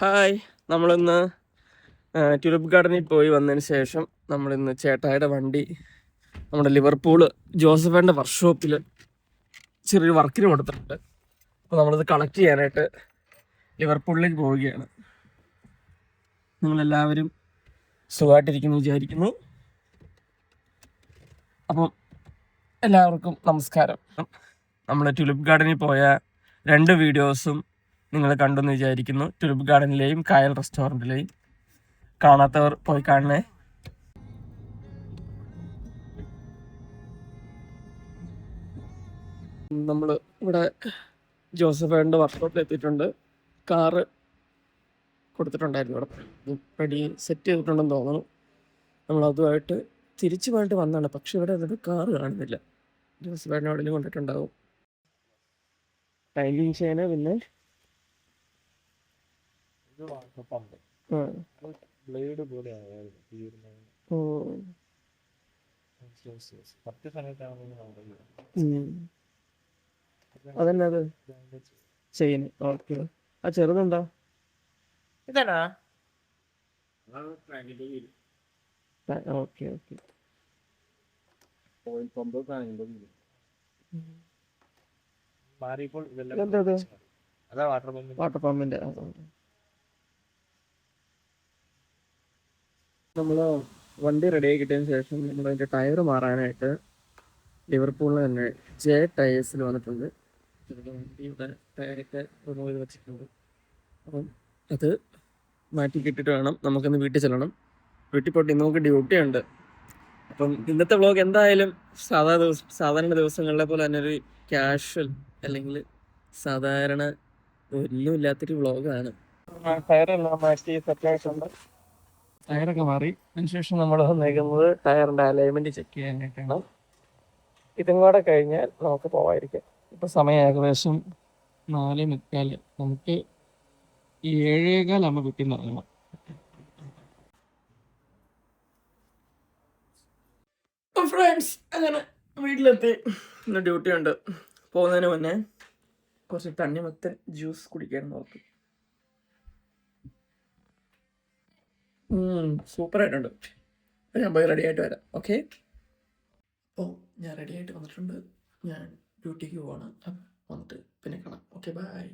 Hi, നമ്മളിന്ന് tulip ഗാർഡനിൽ പോയി വന്നതിന് ശേഷം നമ്മളിന്ന് ചേട്ടായുടെ വണ്ടി നമ്മുടെ ലിവർപൂള് ജോസഫേൻ്റെ വർക്ക്ഷോപ്പിൽ ചെറിയൊരു വർക്കിന് കൊടുത്തിട്ടുണ്ട്. അപ്പോൾ നമ്മളിത് കളക്ട് ചെയ്യാനായിട്ട് ലിവർപൂളിലേക്ക് പോവുകയാണ്. നിങ്ങളെല്ലാവരും സുഖമായിട്ടിരിക്കുന്നു വിചാരിക്കുന്നു. അപ്പം എല്ലാവർക്കും നമസ്കാരം. നമ്മൾ ട്യൂലിപ്പ് ഗാർഡനിൽ പോയ 2 വീഡിയോസും നിങ്ങൾ കണ്ടെന്ന് വിചാരിക്കുന്നു. ട്യൂലിപ്പ് ഗാർഡനിലെയും കായൽ റെസ്റ്റോറൻറ്റിലെയും. കാണാത്തവർ പോയി കാണണേ. നമ്മൾ ഇവിടെ ജോസഫേൻ്റെ വർക്ക്ഷോപ്പിൽ എത്തിയിട്ടുണ്ട്. കാറ് കൊടുത്തിട്ടുണ്ടായിരുന്നു ഇവിടെ, റെഡി സെറ്റ് ചെയ്തിട്ടുണ്ടെന്ന് തോന്നുന്നു. നമ്മളതുമായിട്ട് തിരിച്ചു പോയിട്ട് വന്നതാണ്. പക്ഷെ ഇവിടെ അതിൻ്റെ കാറ് കാണുന്നില്ല. ജോസഫേനെ എവിടെയും കൊണ്ടിട്ടുണ്ടാവും. ടൈലിങ് ചെയ്യാന് പിന്നെ ബ്ലേഡ് പോലെ അതന്നെ അത് ചെയിന്. ഓക്കെ, ആ ചെറുതെന്താ? ഇതാണോ? Okay okay. മാറിയപ്പോൾ എന്തത്? അതാ വാട്ടർ പമ്പിന്റെ. നമ്മൾ വണ്ടി റെഡി ആക്കി കിട്ടിയതിന് ശേഷം നമ്മൾ അതിൻ്റെ ടയർ മാറാനായിട്ട് ലിവർപൂളിൽ തന്നെ ജെ ടയേഴ്സിൽ വന്നിട്ടുണ്ട്. വണ്ടിയുടെ ടയറൊക്കെ റിമൂവ് ചെയ്ത് വെച്ചിട്ടുണ്ട്. അപ്പം അത് മാറ്റി കിട്ടിയിട്ട് വേണം നമുക്കിന്ന് വീട്ടിൽ ചെല്ലണം. വീട്ടിൽ പോയിട്ട് നമുക്ക് ഡ്യൂട്ടി ഉണ്ട്. അപ്പം ഇന്നത്തെ വ്ളോഗ് എന്തായാലും സാധാരണ ദിവസങ്ങളിലെ പോലെ തന്നെ ഒരു ക്യാഷ്വൽ അല്ലെങ്കിൽ സാധാരണ ഒന്നുമില്ലാത്തൊരു വ്ളോഗാണ്. ടയറെല്ലാം മാറ്റി സെറ്റായിട്ടുണ്ട്. ടയറൊക്കെ മാറി. അതിനുശേഷം നമ്മൾ വന്നേക്കുന്നത് ടയറിൻ്റെ അലൈൻമെൻറ്റ് ചെക്ക് ചെയ്യാനായിട്ടാണ്. ഇതും കൂടെ കഴിഞ്ഞാൽ നമുക്ക് പോവാതിരിക്കാം. ഇപ്പോൾ സമയം ഏകദേശം 4:45. നമുക്ക് 7:15 വീട്ടിൽ നിന്ന് ഇറങ്ങണം. ഫ്രണ്ട്സ്, അങ്ങനെ വീട്ടിലെത്തി. ഇന്ന് ഡ്യൂട്ടി ഉണ്ട്. പോകുന്നതിന് മുന്നേ കുറച്ച് തണ്ണിമത്തൻ ജ്യൂസ് കുടിക്കാൻ നോക്കി. സൂപ്പറായിട്ടുണ്ട്. ഞാൻ പോയി റെഡി ആയിട്ട് വരാം. ഓക്കെ. അപ്പോൾ ഞാൻ റെഡി ആയിട്ട് വന്നിട്ടുണ്ട്. ഞാൻ ഡ്യൂട്ടിക്ക് പോവാണ്. വന്നിട്ട് പിന്നെ കാണാം. Okay, by.